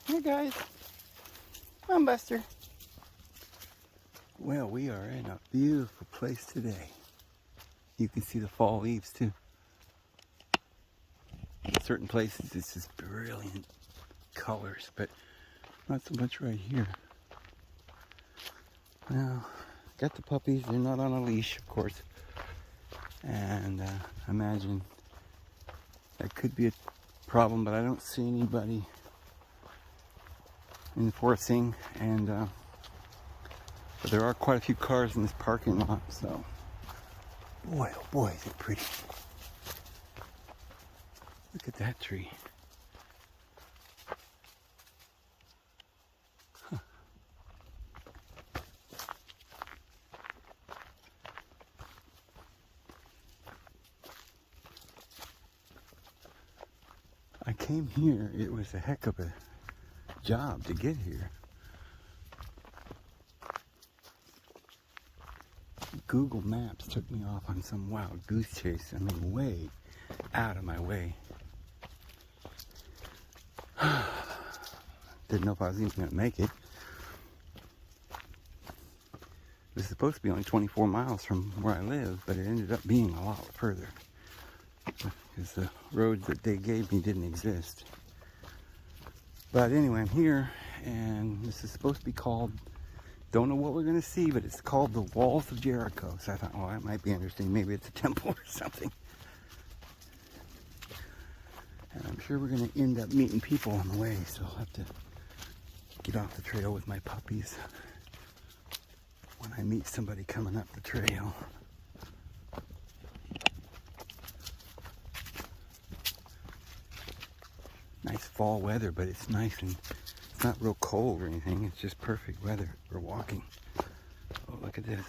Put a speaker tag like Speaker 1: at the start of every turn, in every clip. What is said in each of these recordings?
Speaker 1: Hey guys, I'm Buster. Well, we are in a beautiful place today. You can see the fall leaves too. In certain places it's just brilliant colors, but not so much right here. Now, got the puppies. They're not on a leash, of course. And I imagine that could be a problem, but I don't see anybody enforcing. And but there are quite a few cars in this parking lot, so boy, oh boy, is it pretty. Look at that tree. Huh. I came here, it was a heck of a job to get here. Google Maps took me off on some wild goose chase. I mean, way out of my way. Didn't know if I was even going to make it. It was supposed to be only 24 miles from where I live, but it ended up being a lot further because the roads that they gave me didn't exist. But anyway, I'm here, and this is supposed to be called, don't know what we're going to see, but it's called the Walls of Jericho. So I thought, oh, that might be interesting. Maybe it's a temple or something. And I'm sure we're going to end up meeting people on the way, so I'll have to get off the trail with my puppies when I meet somebody coming up the trail. Nice fall weather, but it's nice and it's not real cold or anything. It's just perfect weather for walking. Oh, look at this.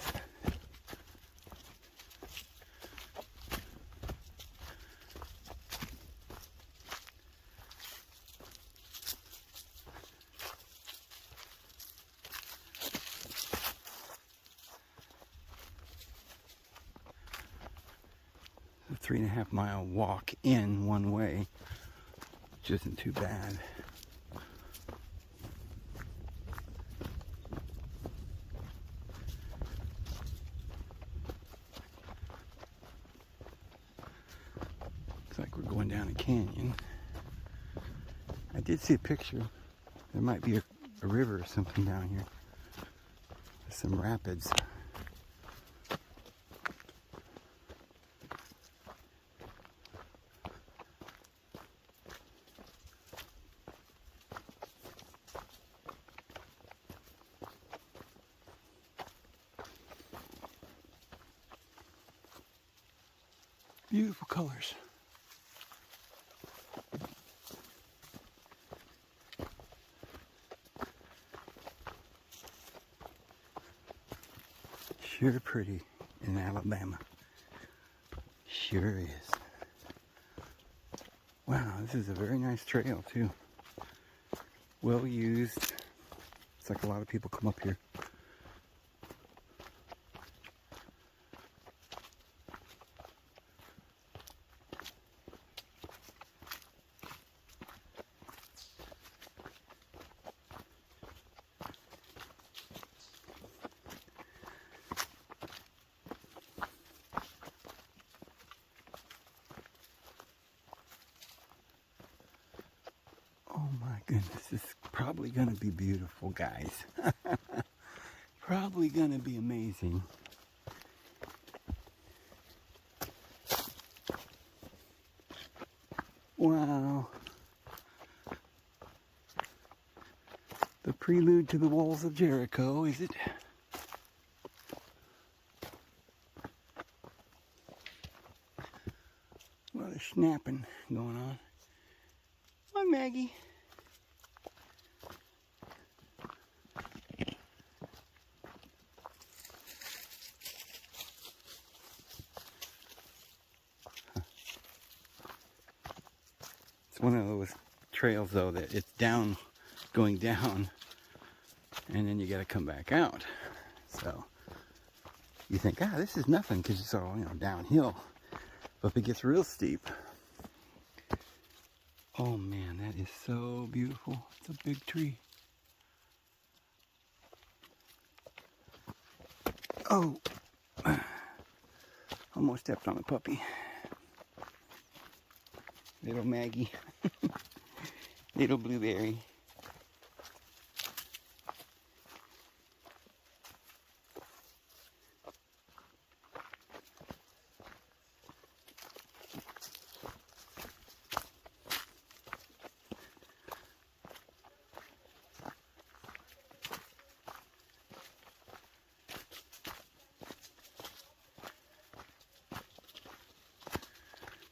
Speaker 1: A 3.5 mile walk in one way, which isn't too bad. Looks like we're going down a canyon. I did see a picture. There might be a river or something down here. There's some rapids. Beautiful colors. Sure pretty in Alabama. Sure is. Wow, this is a very nice trail too. Well used. It's like a lot of people come up here. Oh my goodness, this is probably gonna be beautiful, guys. Probably gonna be amazing. Wow. The prelude to the Walls of Jericho, is it? A lot of snapping going on. Hi, Maggie. It's one of those trails, though, that it's down, going down, and then you got to come back out. So you think, this is nothing because it's all, downhill. But if it gets real steep, oh man, That is so beautiful. It's a big tree. Oh, almost stepped on a puppy. Little Maggie. Little blueberry.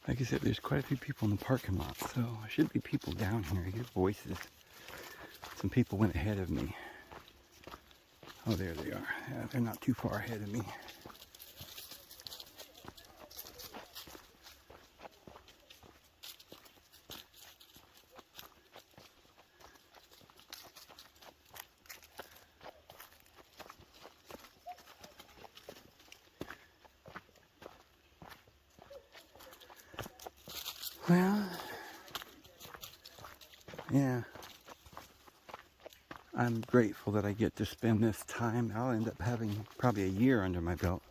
Speaker 1: Like I said, there's quite a few people in the parking lot, so there should be people down here. I hear voices. Some people went ahead of me. Oh, there they are. Yeah, they're not too far ahead of me. Well, yeah. I'm grateful that I get to spend this time. I'll end up having probably a year under my belt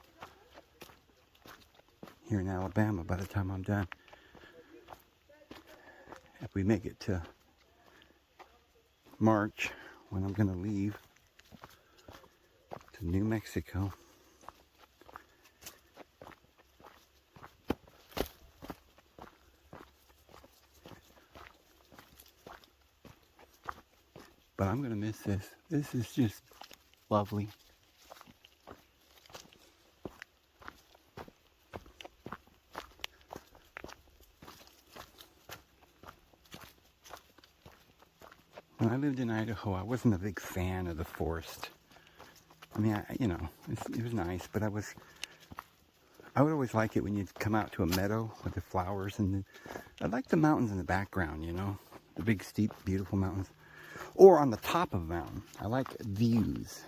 Speaker 1: here in Alabama by the time I'm done. If we make it to March, when I'm going to leave to New Mexico. But I'm going to miss this. This is just lovely. When I lived in Idaho, I wasn't a big fan of the forest. I mean, it was nice, but I would always like it when you'd come out to a meadow with the flowers, and I like the mountains in the background, the big, steep, beautiful mountains. Or on the top of a mountain. I like views,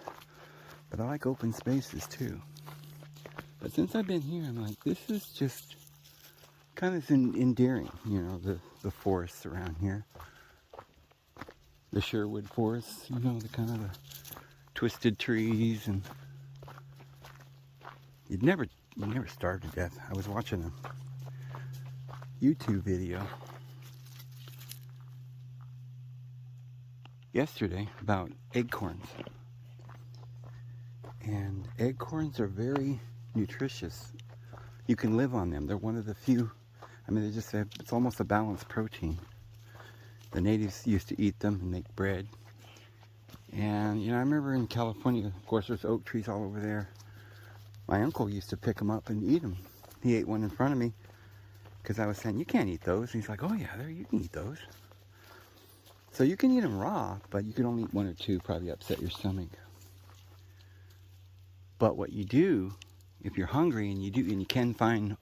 Speaker 1: but I like open spaces too. But since I've been here, I'm like, this is just kind of endearing, the forests around here. The Sherwood forests, the kind of the twisted trees, and you never starve to death. I was watching a YouTube video yesterday about acorns. And acorns are very nutritious. You can live on them. They're one of the few, it's almost a balanced protein. The natives used to eat them and make bread. And, I remember in California, of course, there's oak trees all over there. My uncle used to pick them up and eat them. He ate one in front of me because I was saying, you can't eat those. And he's like, oh yeah, you can eat those. So you can eat them raw, but you can only eat one or two, probably upset your stomach. But what you do, if you're hungry and you can find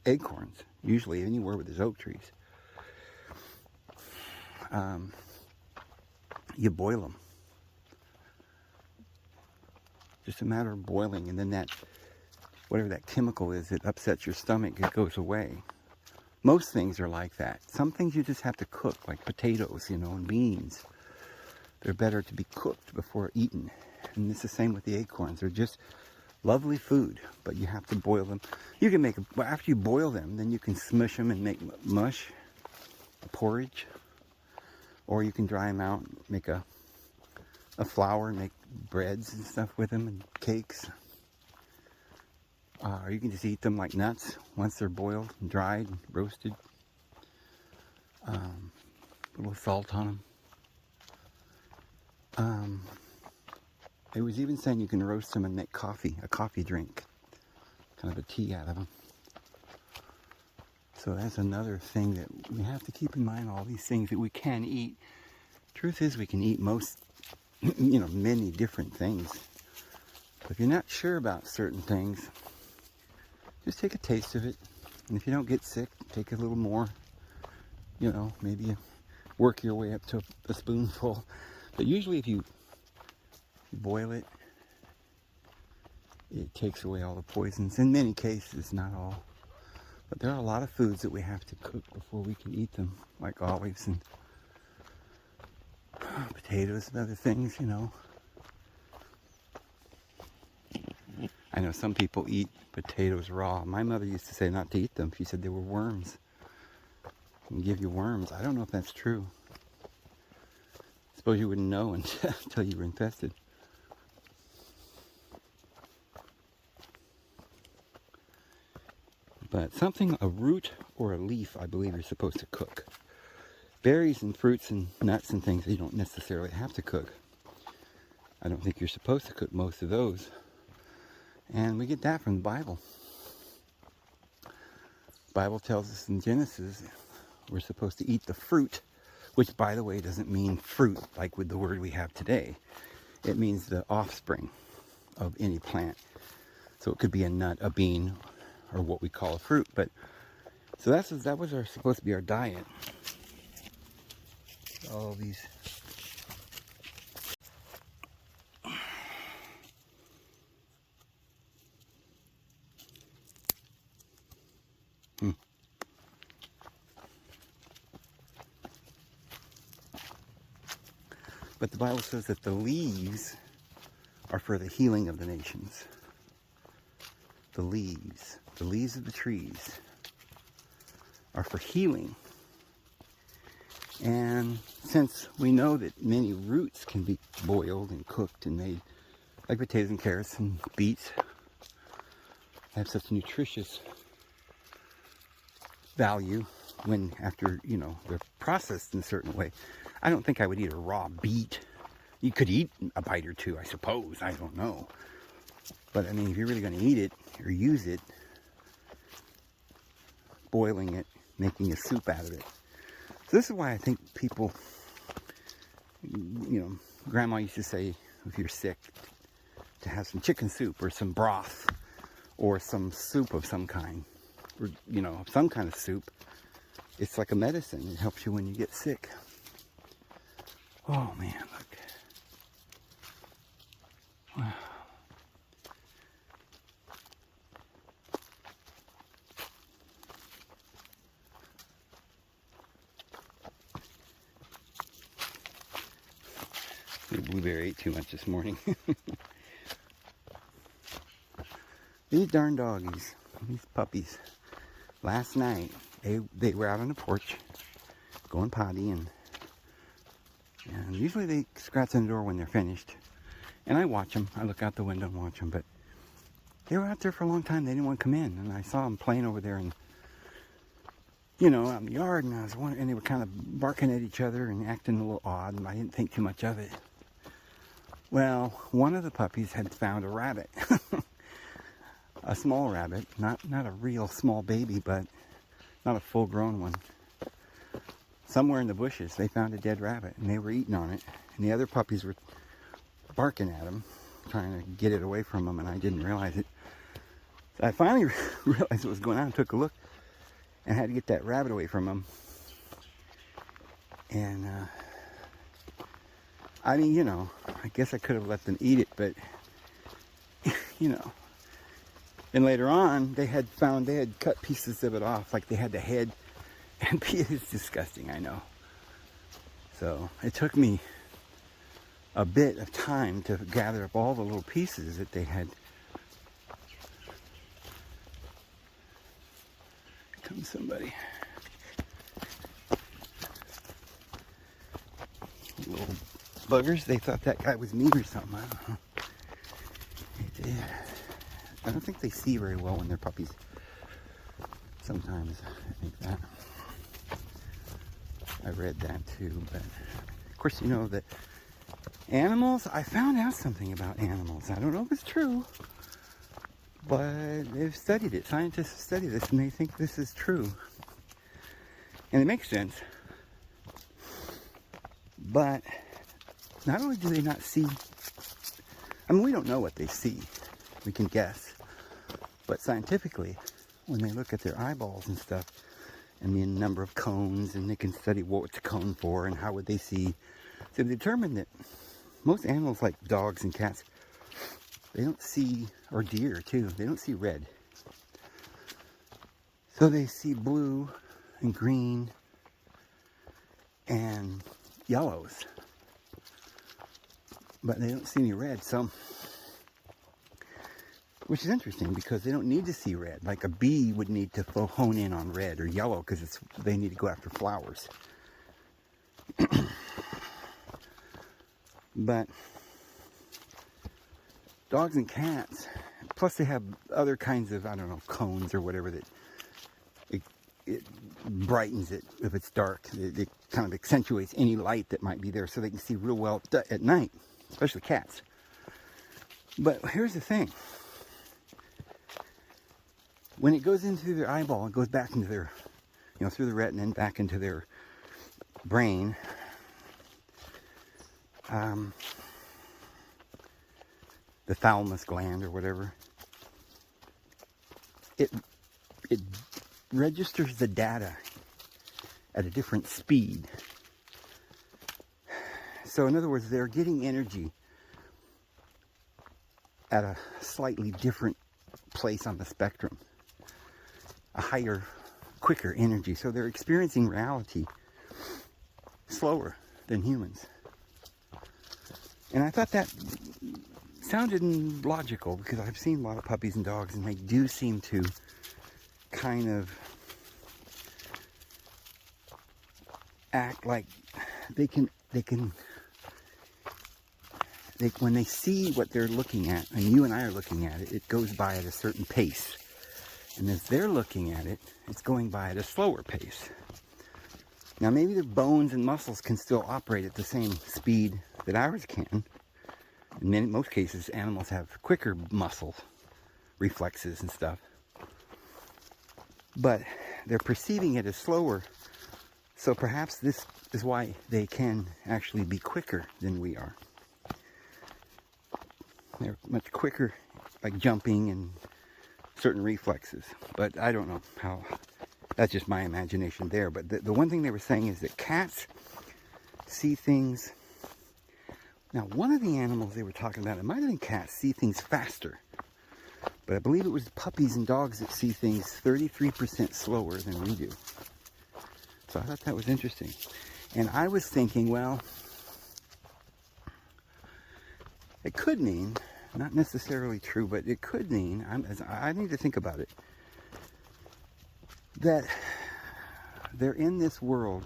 Speaker 1: acorns, usually anywhere where there's oak trees, you boil them. Just a matter of boiling, and then that, whatever that chemical is that upsets your stomach, it goes away. Most things are like that. Some things you just have to cook, like potatoes, and beans. They're better to be cooked before eaten. And it's the same with the acorns. They're just lovely food, but you have to boil them. You can after you boil them, then you can smush them and make mush, a porridge. Or you can dry them out, make a flour, make breads and stuff with them, and cakes. Or you can just eat them like nuts once they're boiled and dried and roasted. A little salt on them. It was even saying you can roast them and make a coffee drink, kind of a tea out of them. So that's another thing that we have to keep in mind, all these things that we can eat. Truth is, we can eat many different things. But if you're not sure about certain things, just take a taste of it. And if you don't get sick, take a little more. Maybe you work your way up to a spoonful. But usually if you boil it, it takes away all the poisons. In many cases, not all. But there are a lot of foods that we have to cook before we can eat them, like olives and potatoes and other things, you know. I know some people eat potatoes raw. My mother used to say not to eat them. She said they were worms. And give you worms. I don't know if that's true. Suppose you wouldn't know until you were infested. But something, a root or a leaf, I believe you're supposed to cook. Berries and fruits and nuts and things you don't necessarily have to cook. I don't think you're supposed to cook most of those. And we get that from the Bible. The Bible tells us in Genesis we're supposed to eat the fruit, which, by the way, doesn't mean fruit like with the word we have today. It means the offspring of any plant. So it could be a nut, a bean, or what we call a fruit. But so that was supposed to be our diet. All these. But the Bible says that the leaves are for the healing of the nations. The leaves of the trees are for healing. And since we know that many roots can be boiled and cooked and made, like potatoes and carrots and beets, have such nutritious value when after, you know, they're processed in a certain way. I don't think I would eat a raw beet. You could eat a bite or two, I suppose. I don't know. But I mean, if you're really going to eat it or use it, boiling it, making a soup out of it. So this is why I think people, you know, Grandma used to say, if you're sick, to have some chicken soup or some broth or some soup of some kind, or, you know, some kind of soup. It's like a medicine. It helps you when you get sick. Oh man, look. Wow. The blueberry ate too much this morning. These darn doggies, these puppies, last night, they were out on the porch, going potty, and usually they scratch on the door when they're finished. And I watch them. I look out the window and watch them. But they were out there for a long time. They didn't want to come in. And I saw them playing over there and, you know, out in the yard. And I was wondering, and they were kind of barking at each other and acting a little odd. And I didn't think too much of it. Well, one of the puppies had found a rabbit. A small rabbit. Not a real small baby, but not a full-grown one. Somewhere in the bushes, they found a dead rabbit. And they were eating on it. And the other puppies were barking at him, trying to get it away from him, and I didn't realize it. So I finally realized what was going on, took a look, and had to get that rabbit away from him. And, I mean, you know, I guess I could have let them eat it, but, you know. And later on, they had cut pieces of it off, like they had the head, and it's disgusting, I know. So, it took me a bit of time to gather up all the little pieces that they had. Here comes somebody. Little buggers, they thought that guy was me or something, I don't know. They did. I don't think they see very well when they're puppies. Sometimes I think that. I read that too, but of course you know that animals, I found out something about animals. I don't know if it's true, but they've studied it. Scientists have studied this, and they think this is true. And it makes sense. But not only do they not see, I mean, we don't know what they see. We can guess. But scientifically, when they look at their eyeballs and stuff, and the number of cones, and they can study what it's a cone for, and how would they see, so they determined that most animals, like dogs and cats, they don't see, or deer too, they don't see red. So they see blue and green and yellows. but they don't see any red. So, which is interesting because they don't need to see red. Like a bee would need to hone in on red or yellow because they need to go after flowers. But dogs and cats, plus they have other kinds of, I don't know, cones or whatever that it brightens it if it's dark. It kind of accentuates any light that might be there so they can see real well at night, especially cats. But here's the thing. When it goes into their eyeball, it goes back into their, through the retina and back into their brain. The thalamus gland or whatever. It registers the data at a different speed. So in other words, they're getting energy at a slightly different place on the spectrum. A higher, quicker energy. So they're experiencing reality slower than humans. And I thought that sounded logical because I've seen a lot of puppies and dogs and they do seem to kind of act like when they see what they're looking at, and you and I are looking at it, it goes by at a certain pace. And as they're looking at it, it's going by at a slower pace. Now maybe their bones and muscles can still operate at the same speed that ours can. In most cases, animals have quicker muscle reflexes and stuff. But they're perceiving it as slower. So perhaps this is why they can actually be quicker than we are. They're much quicker, like jumping and certain reflexes. But I don't know how, that's just my imagination there. But the one thing they were saying is that cats see things. Now, one of the animals they were talking about, it might have been cats, see things faster. But I believe it was puppies and dogs that see things 33% slower than we do. So I thought that was interesting. And I was thinking, well, it could mean, not necessarily true, but it could mean, I need to think about it, that they're in this world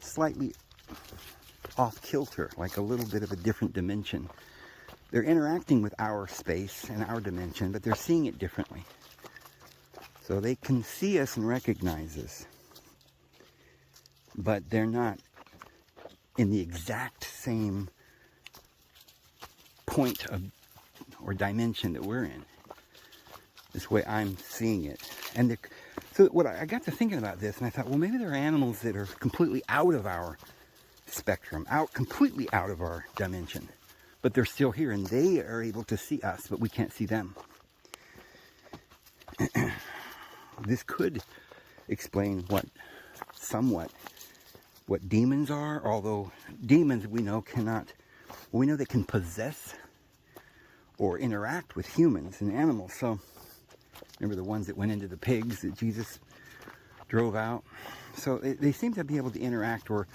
Speaker 1: slightly off kilter, like a little bit of a different dimension. They're interacting with our space and our dimension, but they're seeing it differently. So they can see us and recognize us, but they're not in the exact same point of or dimension that we're in. This way I'm seeing it. And so what I got to thinking about this, and I thought, well, maybe there are animals that are completely out of our spectrum, completely out of our dimension, but they're still here and they are able to see us, but we can't see them. This could explain somewhat what demons are, although demons we know they can possess or interact with humans and animals. So remember the ones that went into the pigs that Jesus drove out? So they seem to be able to interact or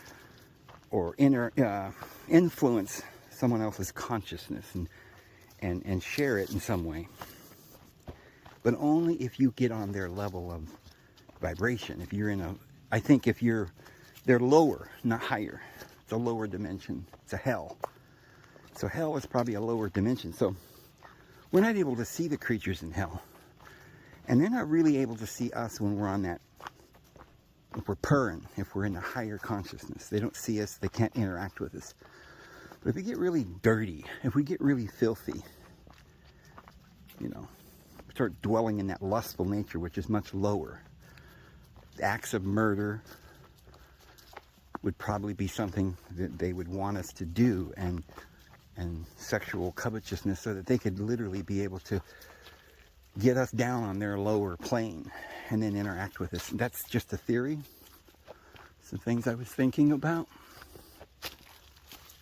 Speaker 1: influence someone else's consciousness and share it in some way. But only if you get on their level of vibration. If you're they're lower, not higher. It's a lower dimension. It's a hell. So hell is probably a lower dimension. So we're not able to see the creatures in hell. And they're not really able to see us when we're on that, if we're purring, if we're in a higher consciousness. They don't see us, they can't interact with us. But if we get really dirty, if we get really filthy, start dwelling in that lustful nature, which is much lower. The acts of murder would probably be something that they would want us to do, and sexual covetousness, so that they could literally be able to get us down on their lower plane and then interact with us. That's just a theory. Some things I was thinking about.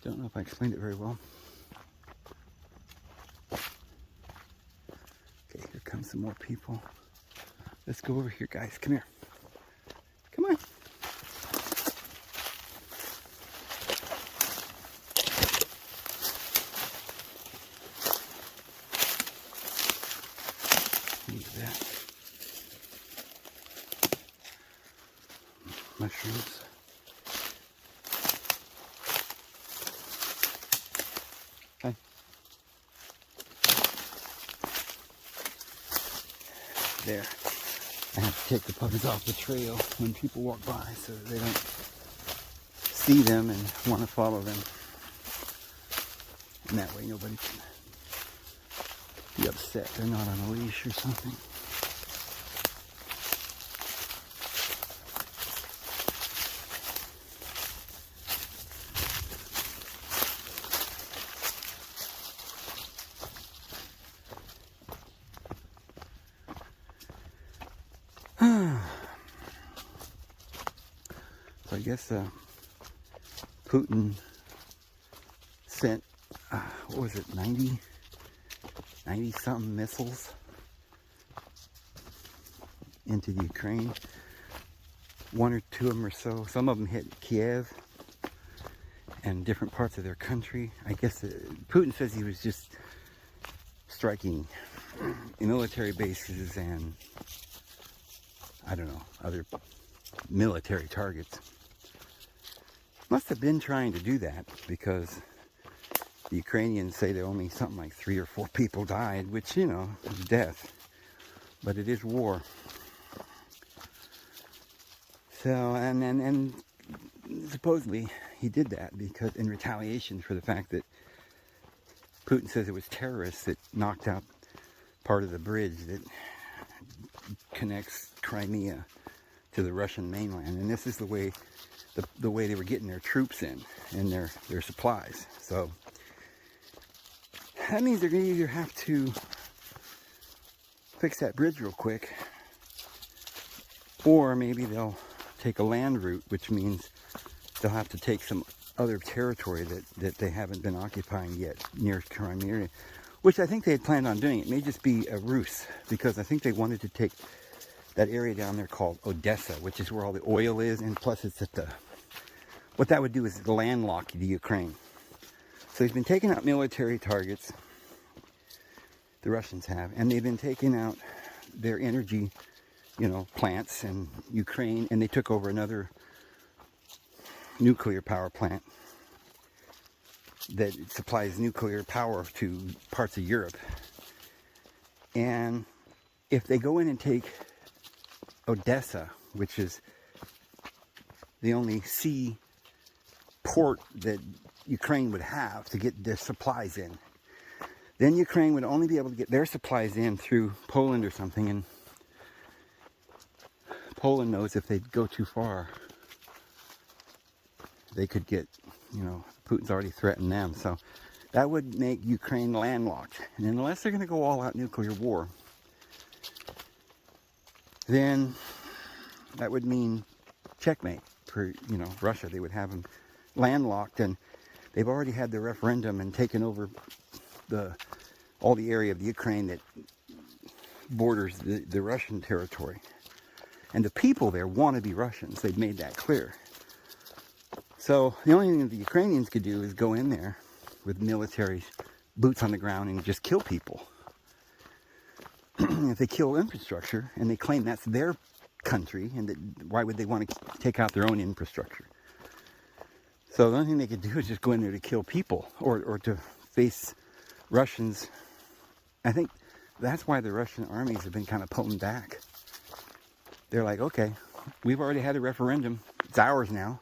Speaker 1: Don't know if I explained it very well. Okay, here come some more people. Let's go over here, guys. Come here. Come on. mushrooms. Hi. There. I have to take the puppies off the trail when people walk by so that they don't see them and want to follow them. And that way nobody can be upset they're not on a leash or something. So I guess Putin sent, what was it, 90 something missiles into the Ukraine. One or two of them or so. Some of them hit Kiev and different parts of their country. I guess Putin says he was just striking military bases and, I don't know, other military targets. Must have been trying to do that because the Ukrainians say that only something like 3 or 4 people died, which, you know, is death. But it is war. So, and supposedly he did that because in retaliation for the fact that Putin says it was terrorists that knocked out part of the bridge that connects Crimea to the Russian mainland. And this is the way they were getting their troops in and their supplies. So that means they're going to either have to fix that bridge real quick, or maybe they'll take a land route, which means they'll have to take some other territory that they haven't been occupying yet near Crimea, which I think they had planned on doing. It may just be a ruse, because I think they wanted to take that area down there called Odessa, which is where all the oil is, and plus it's at the, what that would do is landlock the Ukraine. So he's been taking out military targets, the Russians have, and they've been taking out their energy, you know, plants in Ukraine, and they took over another nuclear power plant that supplies nuclear power to parts of Europe. And if they go in and take Odessa, which is the only sea port that Ukraine would have to get their supplies in, then Ukraine would only be able to get their supplies in through Poland or something, and Poland knows if they go too far, they could get, you know, Putin's already threatened them. So that would make Ukraine landlocked. And unless they're going to go all out nuclear war, then that would mean checkmate for, you know, Russia. They would have them landlocked, and they've already had the referendum and taken over all the area of the Ukraine that borders the Russian territory. And the people there want to be Russians. They've made that clear. So the only thing that the Ukrainians could do is go in there with military boots on the ground and just kill people. If they kill infrastructure and they claim that's their country, and why would they want to take out their own infrastructure? So the only thing they could do is just go in there to kill people, or to face Russians. I think that's why the Russian armies have been kind of pulling back. They're like, okay, we've already had a referendum. It's ours now.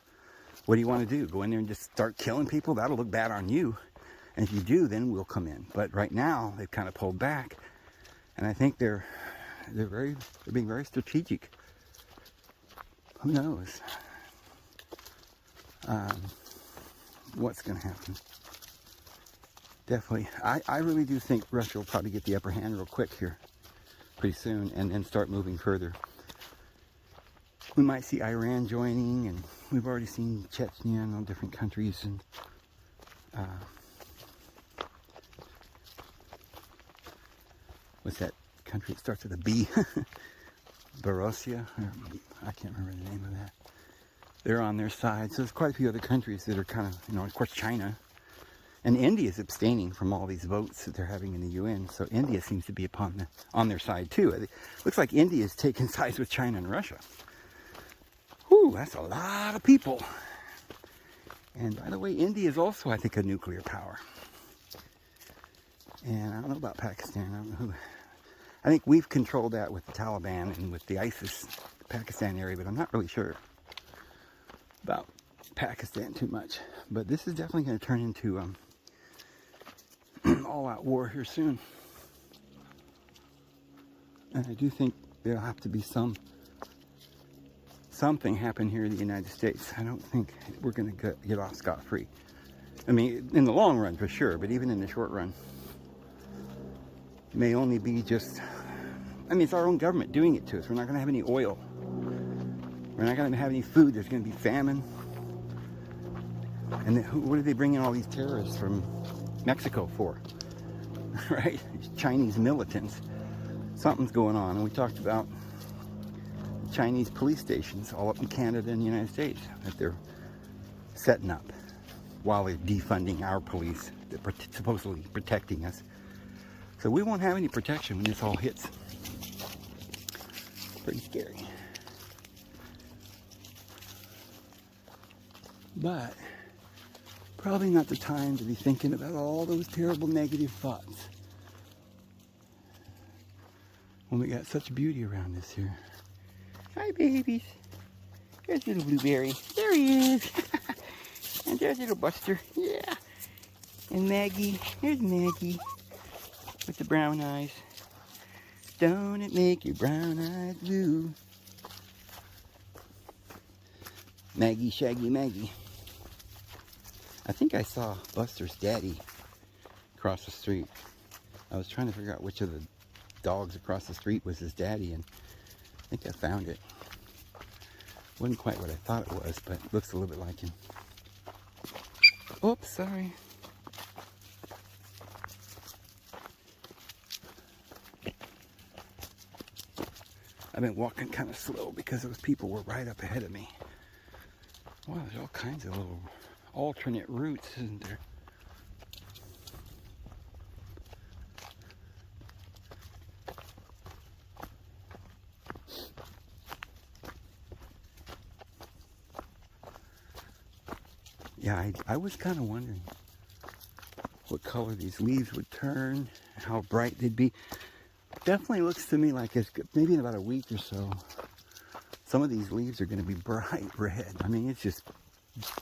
Speaker 1: What do you want to do? Go in there and just start killing people? That'll look bad on you. And if you do, then we'll come in. But right now, they've kind of pulled back. And I think they're being very strategic. Who knows what's going to happen? Definitely, I really do think Russia will probably get the upper hand real quick here, pretty soon, and then start moving further. We might see Iran joining, and we've already seen Chechnya and all different countries, and what's that country that starts with a B? Borussia? I can't remember the name of that. They're on their side. So there's quite a few other countries that are kind of, you know, of course China. And India is abstaining from all these votes that they're having in the UN. So India seems to be on their side too. It looks like India is taking sides with China and Russia. Whew, that's a lot of people. And by the way, India is also, I think, a nuclear power. And I don't know about Pakistan. I don't know who. I think we've controlled that with the Taliban and with the ISIS Pakistan area, but I'm not really sure about Pakistan too much. But this is definitely going to turn into all-out war here soon. And I do think there'll have to be something happen here in the United States. I don't think we're going to get off scot-free. I mean, in the long run for sure, but even in the short run, it may only be just, I mean, it's our own government doing it to us. We're not going to have any oil. We're not going to have any food. There's going to be famine. And what are they bringing all these terrorists from Mexico for? Right? These Chinese militants. Something's going on. And we talked about Chinese police stations all up in Canada and the United States that they're setting up while they're defunding our police that are supposedly protecting us. So we won't have any protection when this all hits. Pretty scary. But probably not the time to be thinking about all those terrible negative thoughts when we got such beauty around us here. Hi, babies. There's little Blueberry. There he is. And there's little Buster. Yeah. And Maggie. There's Maggie with the brown eyes. Don't it make your brown eyes blue? Maggie, Shaggy Maggie. I think I saw Buster's daddy across the street. I was trying to figure out which of the dogs across the street was his daddy, and I think I found it. Wasn't quite what I thought it was, but it looks a little bit like him. Oops, sorry. I've been walking kind of slow because those people were right up ahead of me. Wow, there's all kinds of little alternate routes, isn't there? Yeah, I was kind of wondering what color these leaves would turn, how bright they'd be. Definitely looks to me like it's maybe in about a week or so, some of these leaves are going to be bright red. I mean, it's just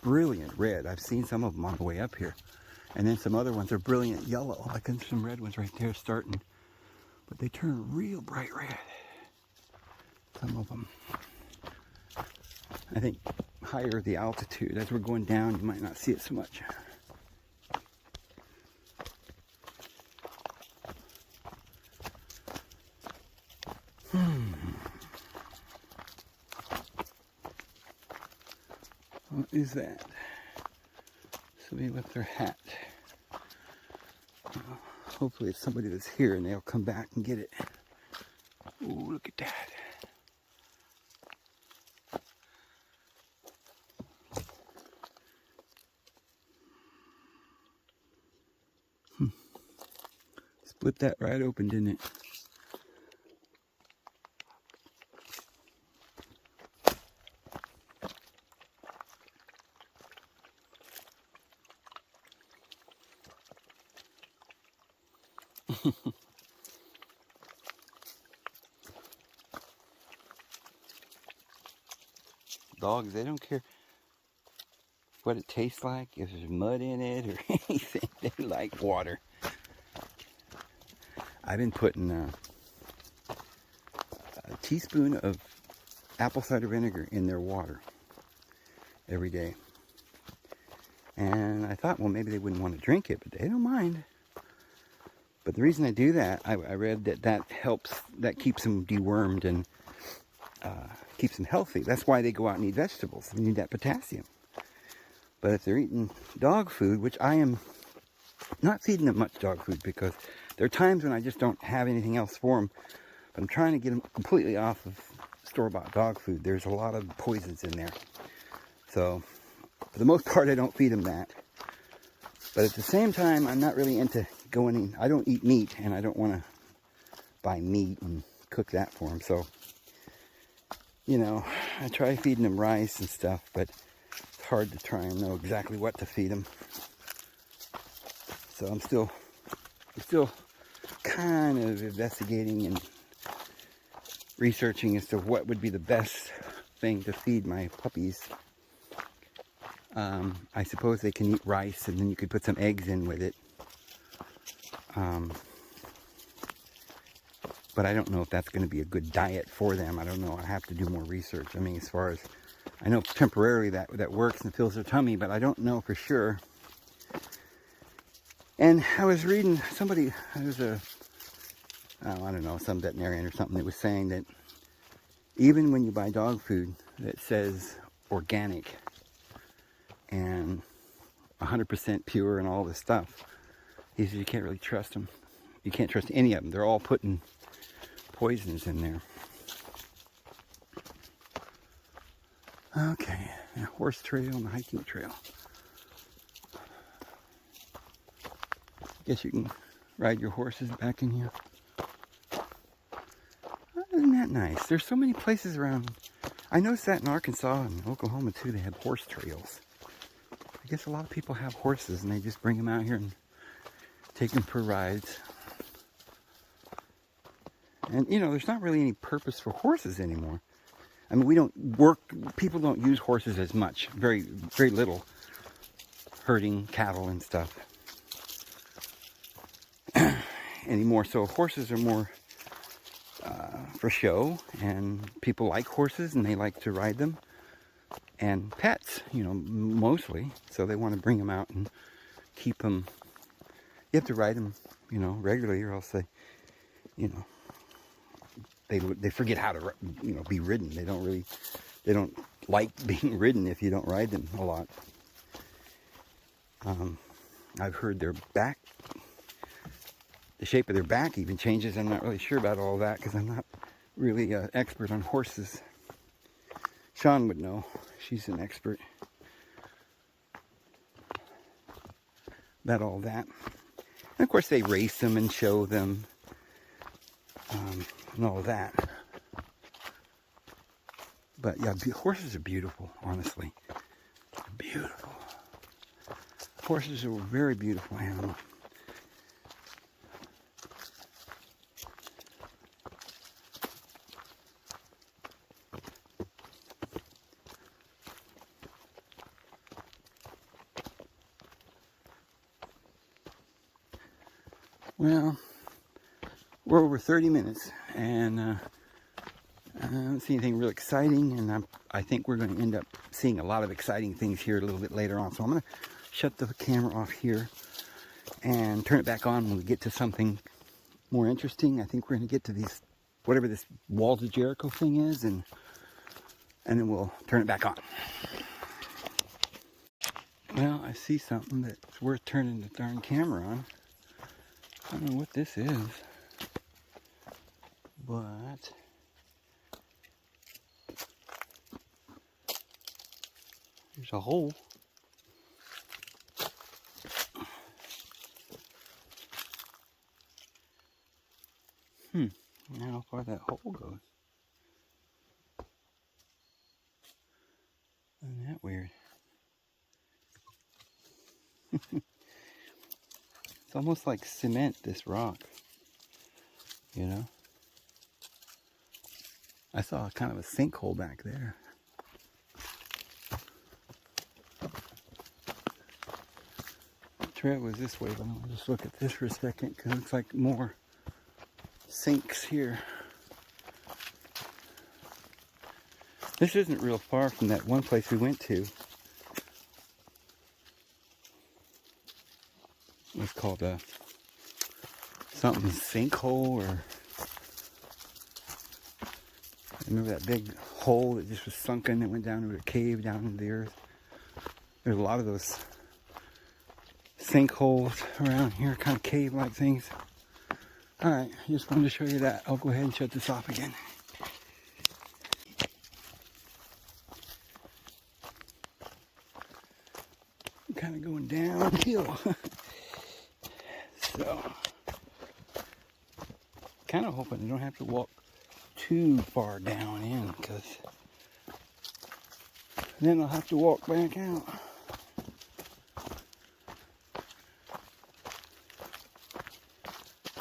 Speaker 1: brilliant red. I've seen some of them on the way up here. And then some other ones are brilliant yellow. Like there's some red ones right there starting. But they turn real bright red. Some of them. I think higher the altitude, as we're going down, you might not see it so much. What is that? Somebody left their hat. Hopefully it's somebody that's here and they'll come back and get it. Ooh, look at that. Split that right open, didn't it? Dogs, they don't care what it tastes like, if there's mud in it or anything. They like water. I've been putting a teaspoon of apple cider vinegar in their water every day. And I thought, well, maybe they wouldn't want to drink it, but they don't mind. But the reason I do that, I read that helps, that keeps them dewormed and keeps them healthy. That's why they go out and eat vegetables. They need that potassium. But if they're eating dog food, which I am not feeding them much dog food because there are times when I just don't have anything else for them. But I'm trying to get them completely off of store-bought dog food. There's a lot of poisons in there. So, for the most part, I don't feed them that. But at the same time, I'm not really into going in. I don't eat meat, and I don't want to buy meat and cook that for them. So, you know, I try feeding them rice and stuff, but it's hard to try and know exactly what to feed them. So I'm still kind of investigating and researching as to what would be the best thing to feed my puppies. I suppose they can eat rice, and then you could put some eggs in with it. But I don't know if that's going to be a good diet for them. I don't know. I have to do more research. I mean, as far as I know, temporarily that works and fills their tummy, but I don't know for sure. And I was reading somebody, there's I don't know, some veterinarian or something that was saying that even when you buy dog food that says organic and 100% pure and all this stuff, he says you can't really trust them. You can't trust any of them. They're all putting poisons in there. Okay, a horse trail and a hiking trail. Guess you can ride your horses back in here. Isn't that nice? There's so many places around. I noticed that in Arkansas and Oklahoma too. They have horse trails. I guess a lot of people have horses and they just bring them out here and take them for rides. And you know, there's not really any purpose for horses anymore. I mean, people don't use horses as much, very, very little, herding cattle and stuff anymore. So horses are more for show, and people like horses and they like to ride them, and pets, you know, mostly. So they want to bring them out and keep them. You have to ride them, you know, regularly, or else they, you know, they forget how to, you know, be ridden. They don't like being ridden if you don't ride them a lot. I've heard their back, the shape of their back even changes. I'm not really sure about all that because I'm not really an expert on horses. Sean would know. She's an expert about all that. And of course they race them and show them and all that. But yeah, horses are beautiful, honestly. Beautiful. Horses are a very beautiful animal. Well, we're over 30 minutes, and I don't see anything real exciting, and I think we're going to end up seeing a lot of exciting things here a little bit later on. So I'm going to shut the camera off here and turn it back on when we get to something more interesting. I think we're going to get to these, whatever this Walls of Jericho thing is, and then we'll turn it back on. Well, I see something that's worth turning the darn camera on. I don't know what this is, but there's a hole. Now how far that hole goes. Isn't that weird? It's almost like cement, this rock, you know? I saw kind of a sinkhole back there. The trail was this way, but I'll just look at this for a second because it looks like more sinks here. This isn't real far from that one place we went to. It's called a something sinkhole, or remember that big hole that just was sunken that went down into a cave down into the earth. There's a lot of those sinkholes around here, kind of cave-like things. Alright, just wanted to show you that. I'll go ahead and shut this off again. I'm kind of going downhill. So, kind of hoping I don't have to walk too far down in, because And then I'll have to walk back out.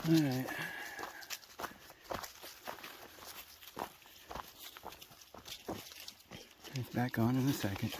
Speaker 1: Alright. It's back on in a second.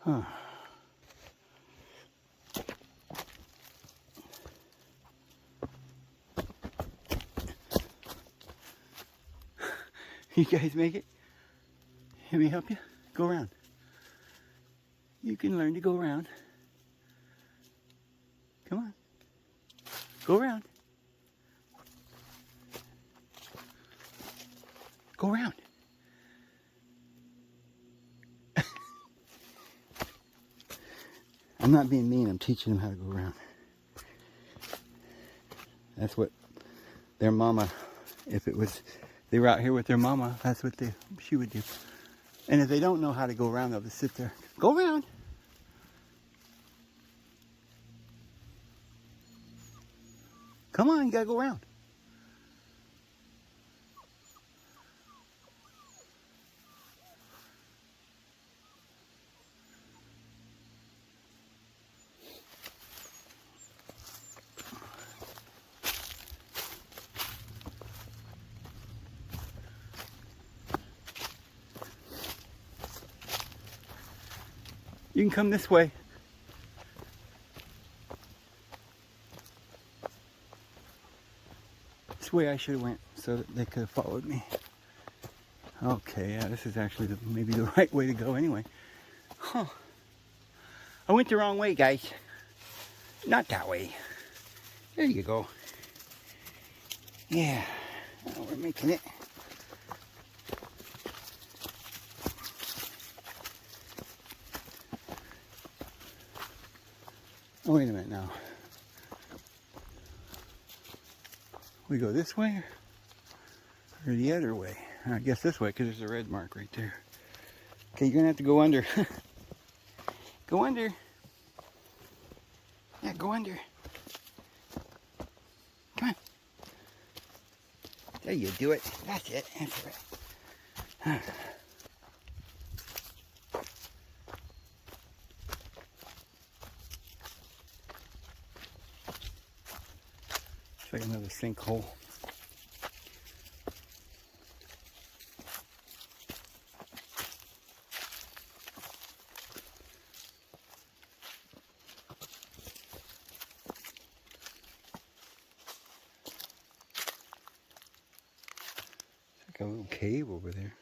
Speaker 1: Huh. You guys make it? Let me help you? Go around. You can learn to go around. Come on. Go around. Go around. I'm not being mean, I'm teaching them how to go around. That's what their mama, if it was, they were out here with their mama, that's what she would do. And if they don't know how to go around, they'll just sit there. Go around. Come on, you gotta go around. You can come this way. This way I should have went so that they could have followed me. Okay, yeah, this is actually maybe the right way to go anyway. Huh. I went the wrong way, guys. Not that way. There you go. Yeah, now we're making it. Oh, wait a minute now. We go this way or the other way? I guess this way because there's a red mark right there. Okay, you're going to have to go under. Go under. Yeah, go under. Come on. There you do it. That's it. That's it. It's like another sinkhole. It's like a little cave over there.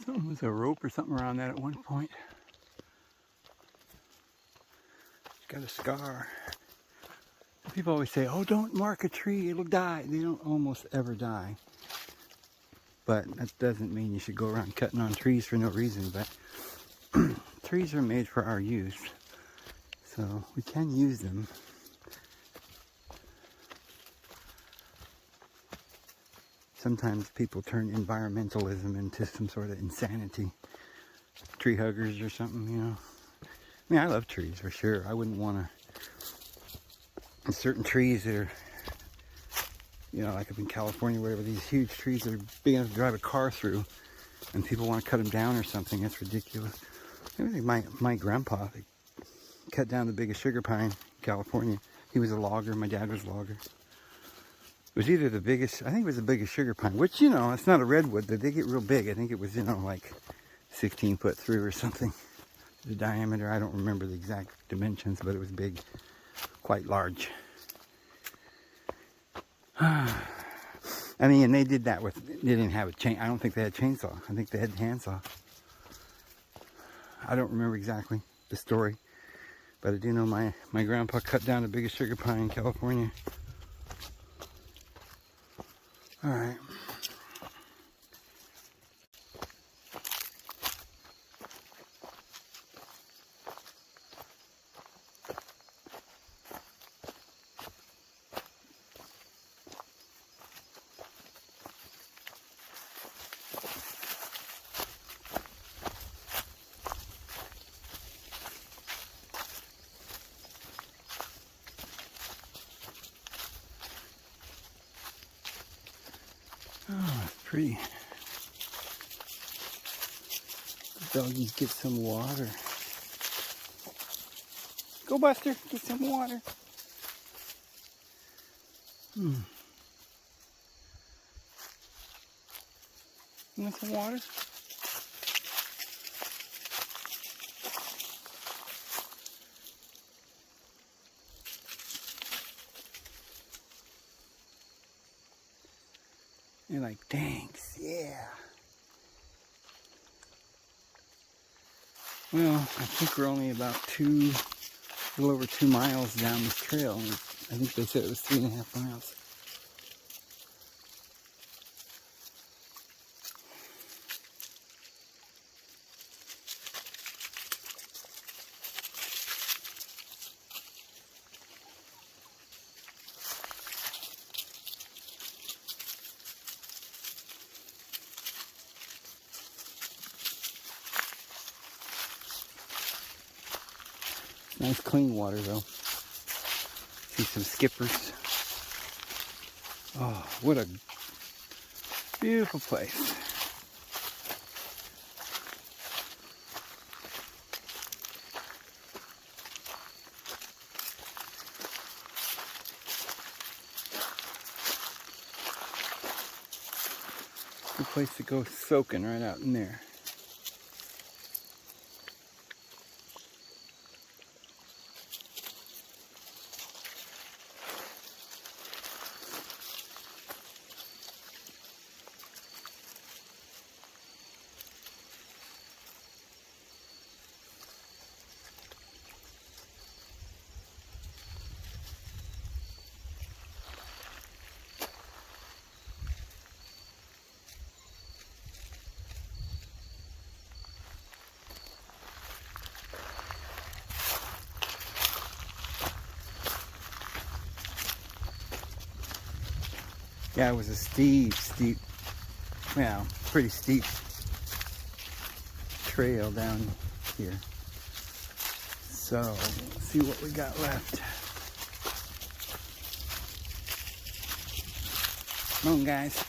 Speaker 1: Something with a rope or something around that at one point. It's got a scar. People always say, oh, don't mark a tree, it'll die. They don't almost ever die. But that doesn't mean you should go around cutting on trees for no reason. But trees are made for our use. So we can use them. Sometimes people turn environmentalism into some sort of insanity. Tree huggers or something, you know. I mean, I love trees for sure. I wouldn't want to... Certain trees that are, you know, like up in California, whatever, these huge trees that are big enough to drive a car through, and people want to cut them down or something. That's ridiculous. I think my grandpa cut down the biggest sugar pine in California. He was a logger. My dad was a logger. It was either the biggest, I think it was the biggest sugar pine, which, you know, it's not a redwood, but they get real big. I think it was, you know, like 16 foot through or something. The diameter, I don't remember the exact dimensions, but it was big, quite large. I mean, and they did that with, they didn't have a chain. I don't think they had a chainsaw. I think they had a handsaw. I don't remember exactly the story, but I do know my grandpa cut down the biggest sugar pine in California. All right. Oh, it's pretty. The doggies get some water. Go, Buster, get some water. You want some water? You're like, thanks, yeah. Well, I think we're only about a little over 2 miles down this trail. I think they said it was 3.5 miles. Nice clean water though. See some skippers. Oh, what a beautiful place. Good place to go soaking right out in there. Yeah, it was a steep, well, pretty steep trail down here. So, let's see what we got left. Come on, guys.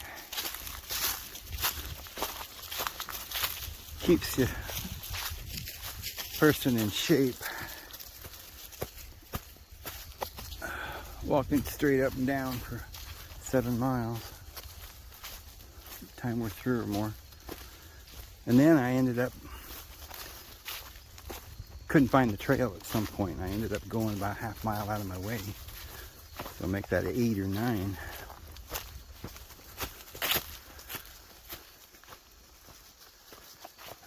Speaker 1: Keeps you person in shape. Walking straight up and down for 7 miles. Time we're through or more. And then I ended up, couldn't find the trail at some point. I ended up going about 1/2 mile out of my way. So make that an 8 or 9.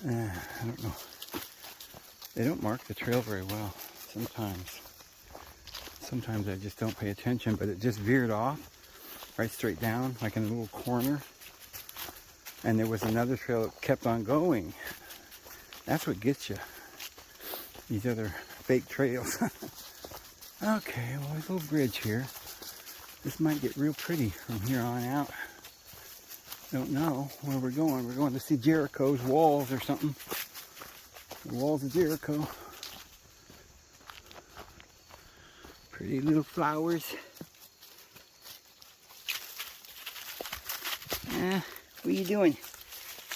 Speaker 1: I don't know. They don't mark the trail very well sometimes. Sometimes I just don't pay attention, but it just veered off right straight down, like in a little corner. And there was another trail that kept on going. That's what gets you. These other fake trails. Okay, well, there's a little bridge here. This might get real pretty from here on out. Don't know where we're going. We're going to see Jericho's walls or something. The walls of Jericho. Pretty little flowers. What are you doing?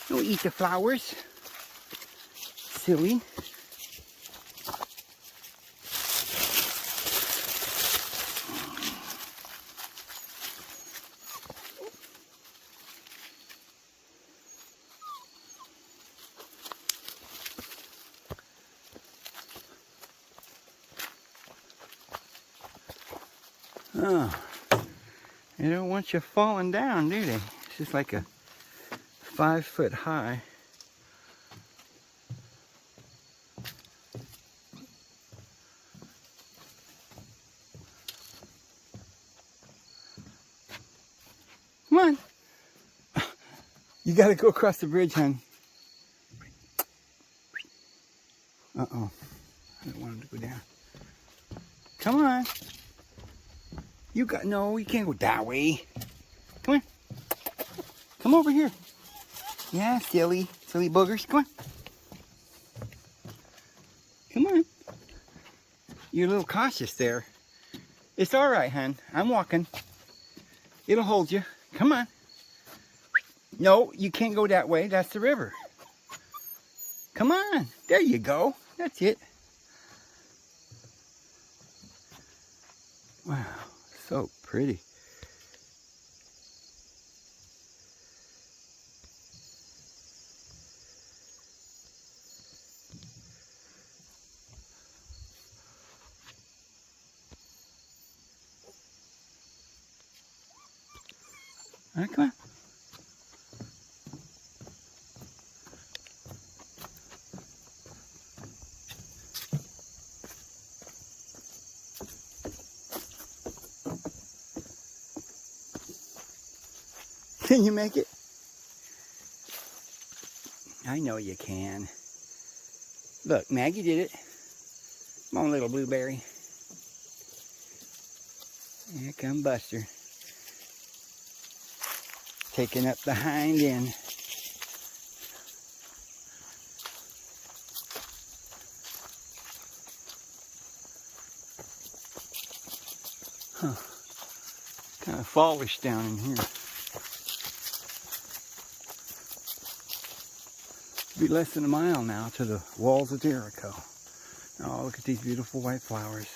Speaker 1: Don't eat the flowers. Silly. Oh, they don't want you falling down, do they? It's just like a 5 foot high. Come on. You gotta go across the bridge, hon. Uh-oh. I don't want him to go down. Come on. No, you can't go that way. Come on. Come over here. Yeah, silly boogers. Come on. Come on. You're a little cautious there. It's all right, hon. I'm walking. It'll hold you. Come on. No, you can't go that way. That's the river. Come on. There you go. That's it. Wow. So pretty. All right, come on. Can you make it? I know you can. Look, Maggie did it. Come on, little blueberry. Here come Buster. Taking up the hind end. Huh. Kind of fallish down in here. Be less than a mile now to the walls of Jericho. Oh, look at these beautiful white flowers.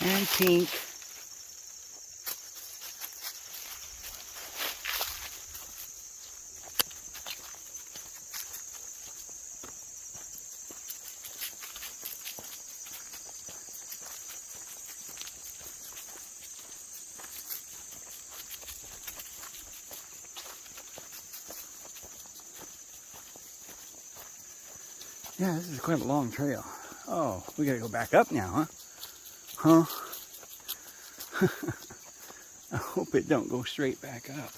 Speaker 1: And pink. Yeah, this is quite a long trail. Oh, we gotta go back up now, huh? I hope it don't go straight back up.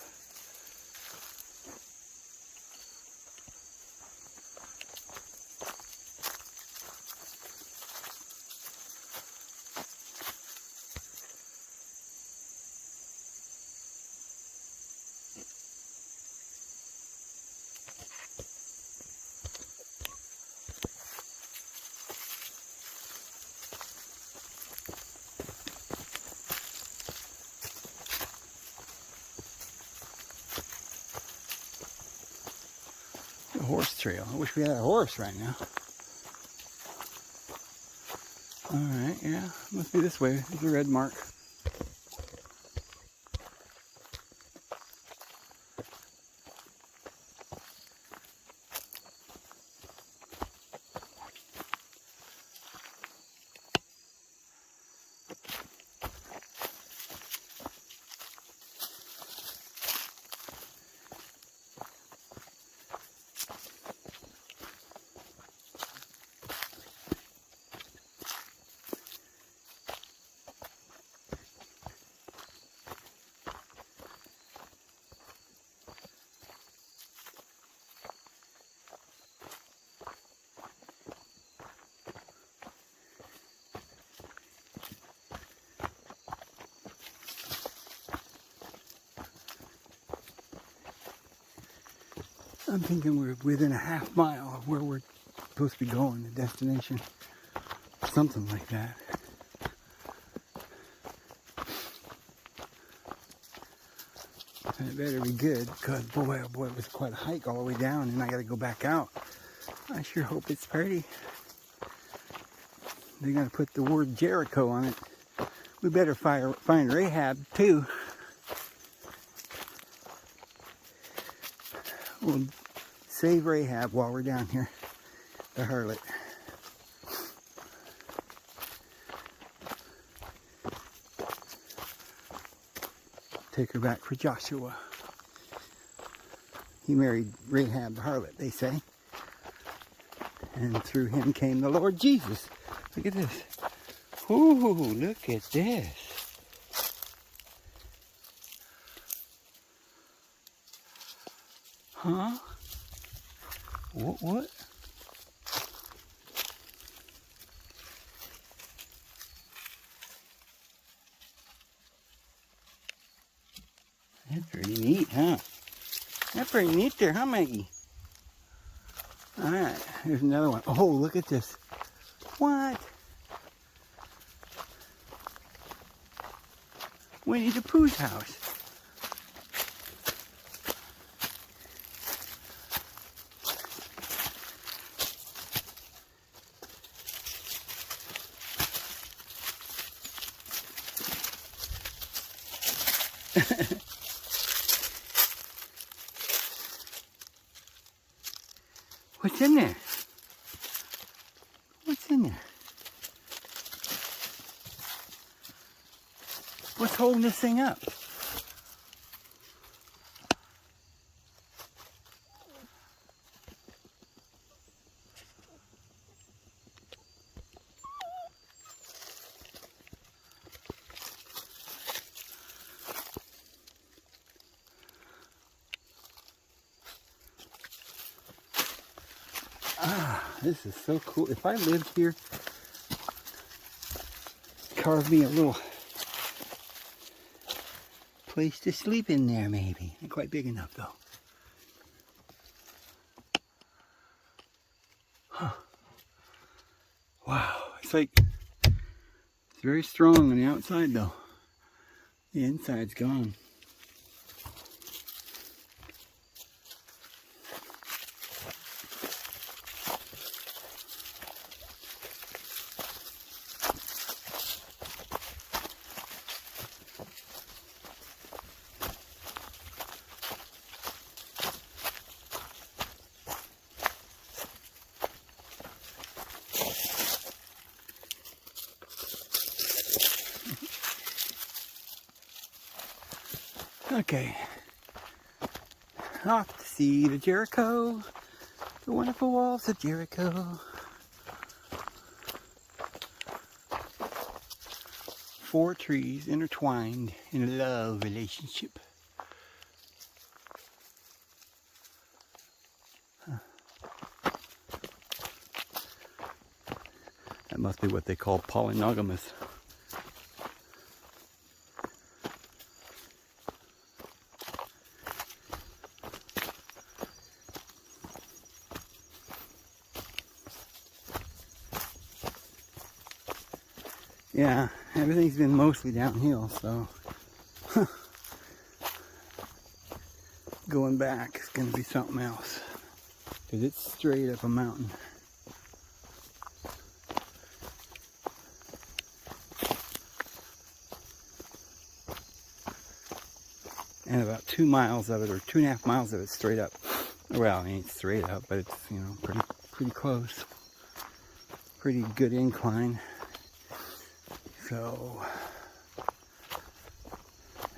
Speaker 1: A horse trail. I wish we had a horse right now. Alright, yeah, must be this way. There's a red mark. I'm thinking we're within a half mile of where we're supposed to be going, the destination. Something like that. And it better be good, because boy, oh boy, it was quite a hike all the way down, and I gotta go back out. I sure hope it's pretty. They're gonna put the word Jericho on it We better find Rahab too. We'll save Rahab while we're down here, the harlot. Take her back for Joshua. He married Rahab the harlot, they say. And through him came the Lord Jesus. Look at this. Ooh, look at this. Huh? What? That's pretty neat, huh? That's pretty neat there, huh, Maggie? Alright, here's another one. Oh, look at this. What? Winnie the Pooh's house. What's in there? What's in there? What's holding this thing up? This is so cool. If I lived here, carve me a little place to sleep in there, maybe. Not quite big enough, though. Huh. Wow. It's like, it's very strong on the outside, though. The inside's gone. Okay, off to see the Jericho, the wonderful walls of Jericho. 4 trees intertwined in a love relationship. Huh. That must be what they call polynogamous. Yeah, everything's been mostly downhill, so going back is going to be something else, because it's straight up a mountain. And about 2 miles of it, or 2.5 miles of it straight up. Well, it ain't straight up, but it's, you know, pretty close. Pretty good incline. So,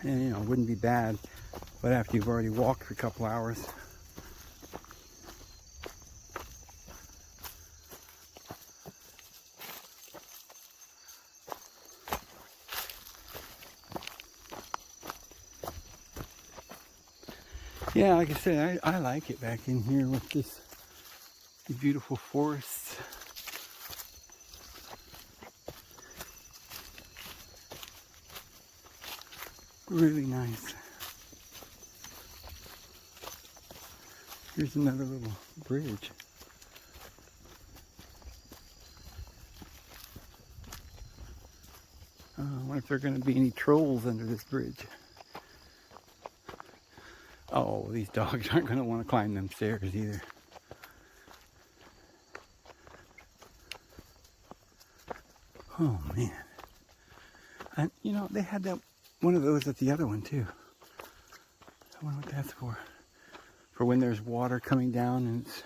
Speaker 1: and, you know, it wouldn't be bad, but after you've already walked for a couple hours. Yeah, like I said, I like it back in here with these beautiful forests. Really nice. Here's another little bridge. I wonder if there are going to be any trolls under this bridge. Oh, these dogs aren't going to want to climb them stairs either. Oh man. And you know, they had that one of those at the other one too. I wonder what that's for. For when there's water coming down, and it's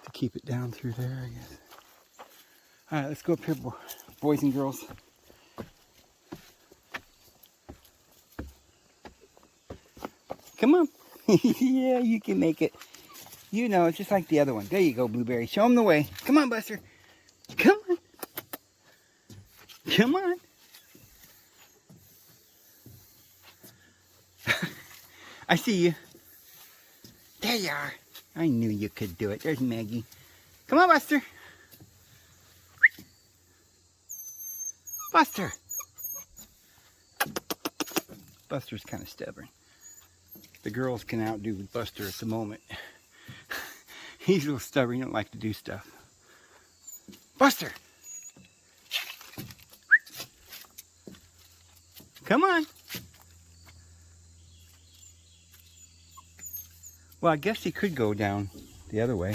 Speaker 1: to keep it down through there, I guess. All right, let's go up here, boys and girls. Come on. Yeah, you can make it. You know, it's just like the other one. There you go, Blueberry. Show them the way. Come on, Buster. Come on. Come on. I see you. There you are. I knew you could do it. There's Maggie. Come on, Buster. Buster. Buster's kind of stubborn. The girls can outdo Buster at the moment. He's a little stubborn. He don't like to do stuff. Buster. Come on. Well, I guess he could go down the other way,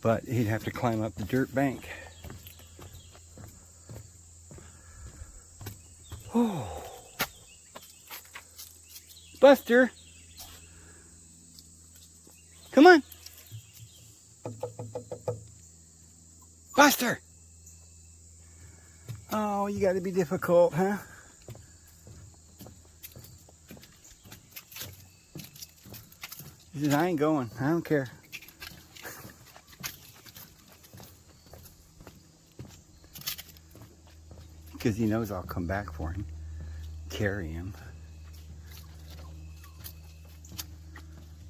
Speaker 1: but he'd have to climb up the dirt bank. Oh. Buster. Come on. Buster. Oh, you got to be difficult, huh? He says, I ain't going. I don't care. Because he knows I'll come back for him. Carry him.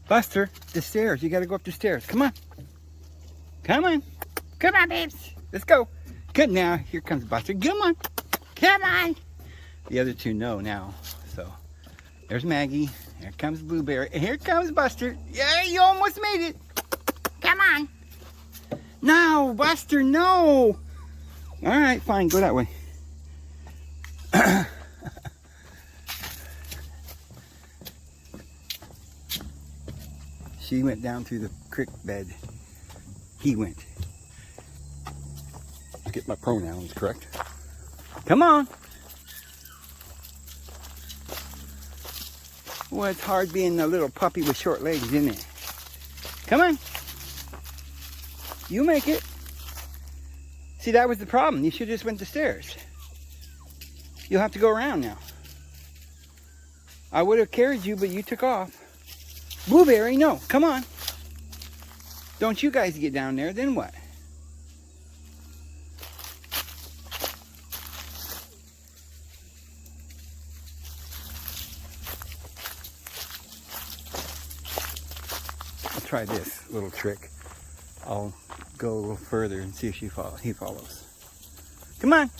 Speaker 1: Buster, the stairs. You got to go up the stairs. Come on. Come on. Come on, babes. Let's go. Good now. Here comes Buster. Come on. Come on. The other two know now. So there's Maggie. Here comes Blueberry. And here comes Buster. Yeah, you almost made it. Come on. No, Buster, no. All right, fine. Go that way. She went down through the creek bed. He went. Let's get my pronouns correct. Come on. Well, it's hard being a little puppy with short legs, isn't it? Come on. You make it. See, that was the problem. You should have just went the stairs. You'll have to go around now. I would have carried you, but you took off. Blueberry, no. Come on. Don't you guys get down there, then what? I'll try this little trick. I'll go a little further and see if he follows. Come on.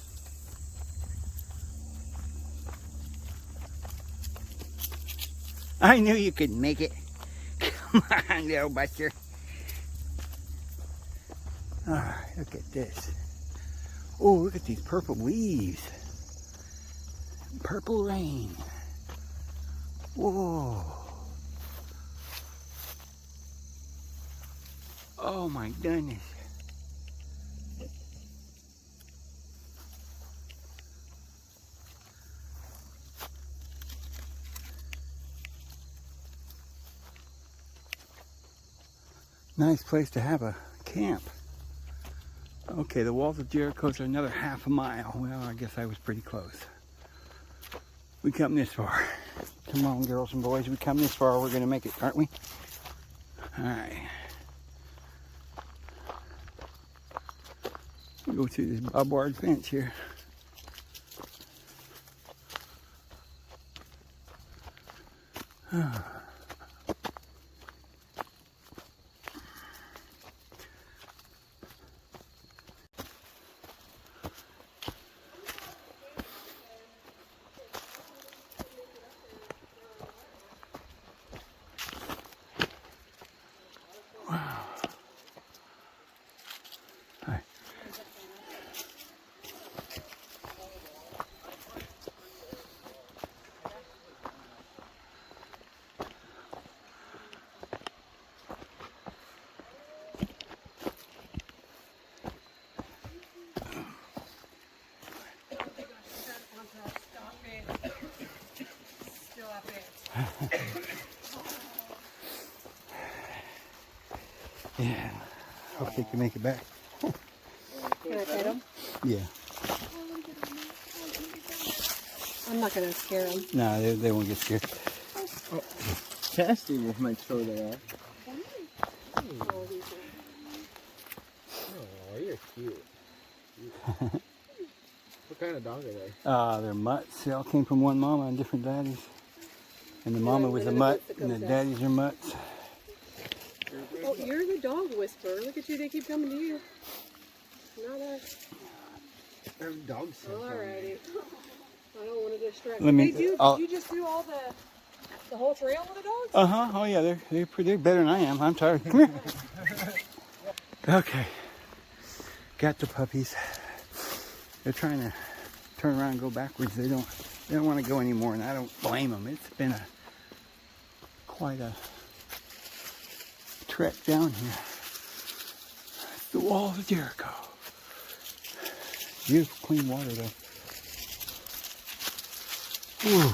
Speaker 1: I knew you could make it. Come on, little Buster. All right, look at this. Oh, look at these purple leaves. Purple rain. Whoa. Oh my goodness. Nice place to have a camp. Okay, the walls of Jericho are another half a mile. Well, I guess I was pretty close. We come this far. Come on, girls and boys, we come this far, we're gonna make it, aren't we? All right. We'll go through this barbed wire fence here. Yeah. Hope they can make it back.
Speaker 2: Can I pet them?
Speaker 1: Yeah.
Speaker 2: I'm not gonna scare them.
Speaker 1: No, they won't get scared.
Speaker 3: Oh, Chastity will make sure they are. Oh, you're cute. What kind of dog are they?
Speaker 1: They're mutts. They all came from one mama and different daddies. And the mama was a mutt, and the daddies are mutts.
Speaker 2: Oh, you're the dog whisperer. Look at you. They keep coming to you. Not us.
Speaker 3: They're dogs.
Speaker 2: Alrighty. I don't want to distract
Speaker 1: Let me-
Speaker 2: you. Did you just do all the whole trail with the dogs?
Speaker 1: Uh-huh. Oh, yeah, they're better than I am. I'm tired. Come here. Okay. Got the puppies. They're trying to turn around and go backwards. They don't want to go anymore, and I don't blame them. It's been quite a trek down here. It's the walls of Jericho. Beautiful, clean water, though. Whew.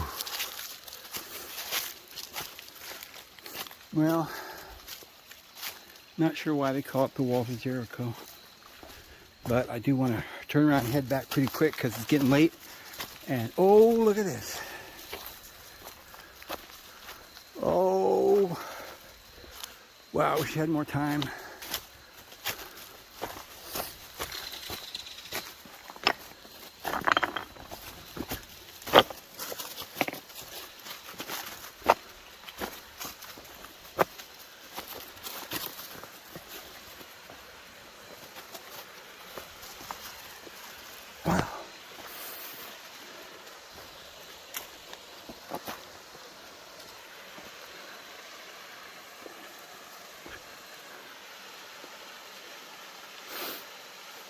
Speaker 1: Well, not sure why they call it the walls of Jericho, but I do want to turn around and head back pretty quick because it's getting late. And oh, look at this. Oh, wow, wish I had more time. Wow.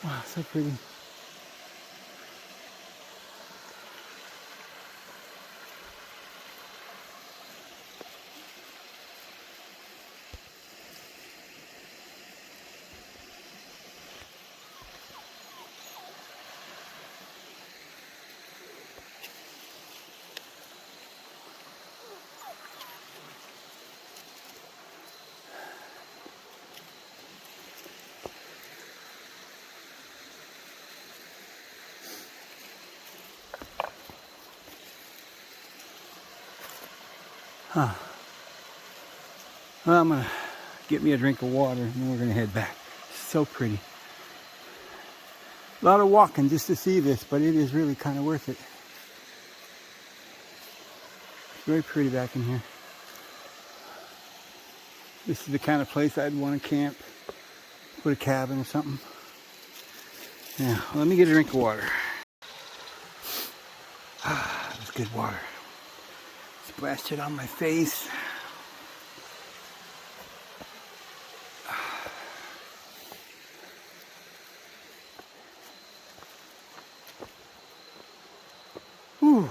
Speaker 1: Wow, so pretty. Huh. Well, I'm gonna get me a drink of water and then we're gonna head back. So pretty. A lot of walking just to see this, but it is really kind of worth it. It's very pretty back in here. This is the kind of place I'd want to camp, put a cabin or something. Yeah, let me get a drink of water. Ah, that's good water. Splashed it on my face. Whew.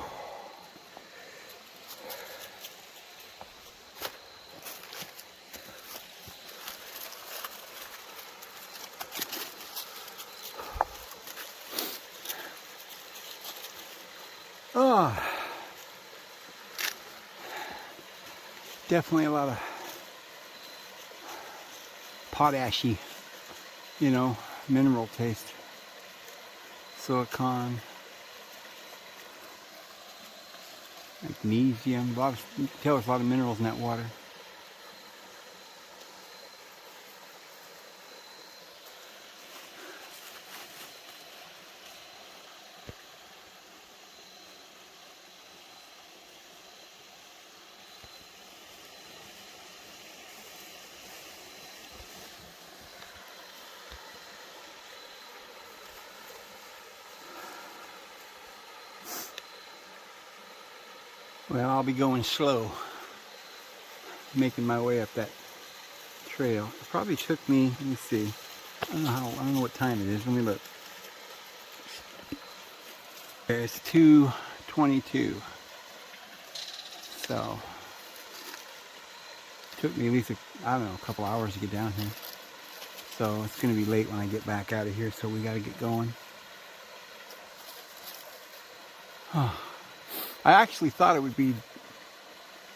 Speaker 1: Oh, definitely a lot of potashy, mineral taste. Silicon, magnesium, you can tell there's a lot of minerals in that water. Well, I'll be going slow, making my way up that trail. It probably took me, let me see, I don't know what time it is. Let me look. It's 2:22. So, it took me at least, a couple hours to get down here. So, it's going to be late when I get back out of here, so we got to get going. I actually thought it would be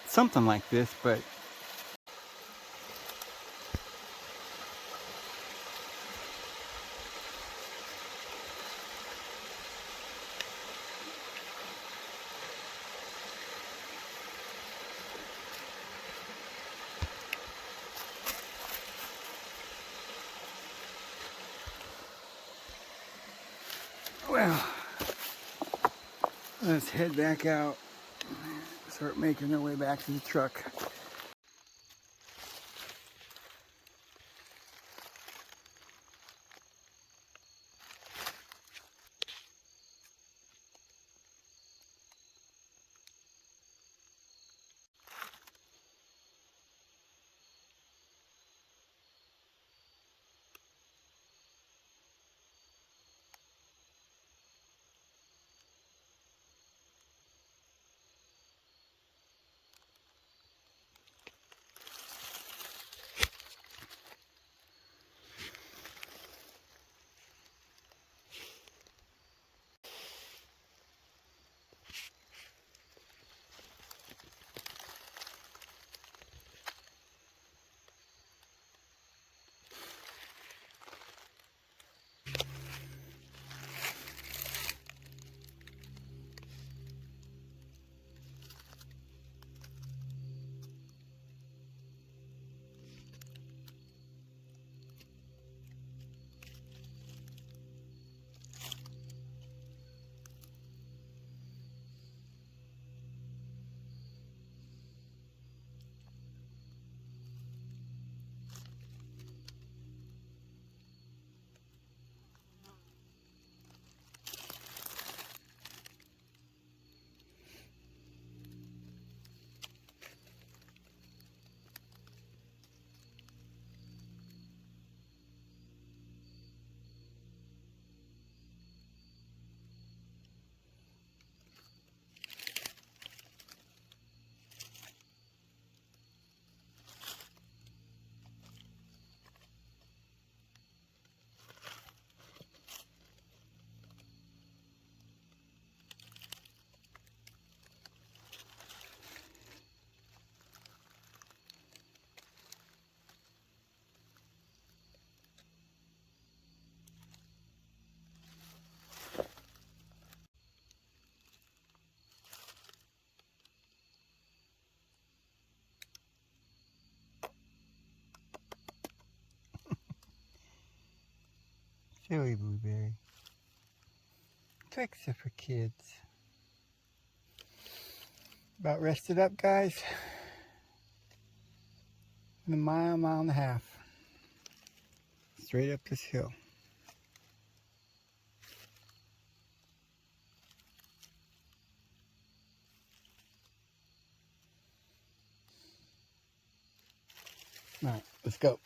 Speaker 1: something like this, but well, let's head back out, start making our way back to the truck. Silly blueberry. Tricks are for kids. About rested up, guys. In a mile and a half. Straight up this hill. All right, let's go.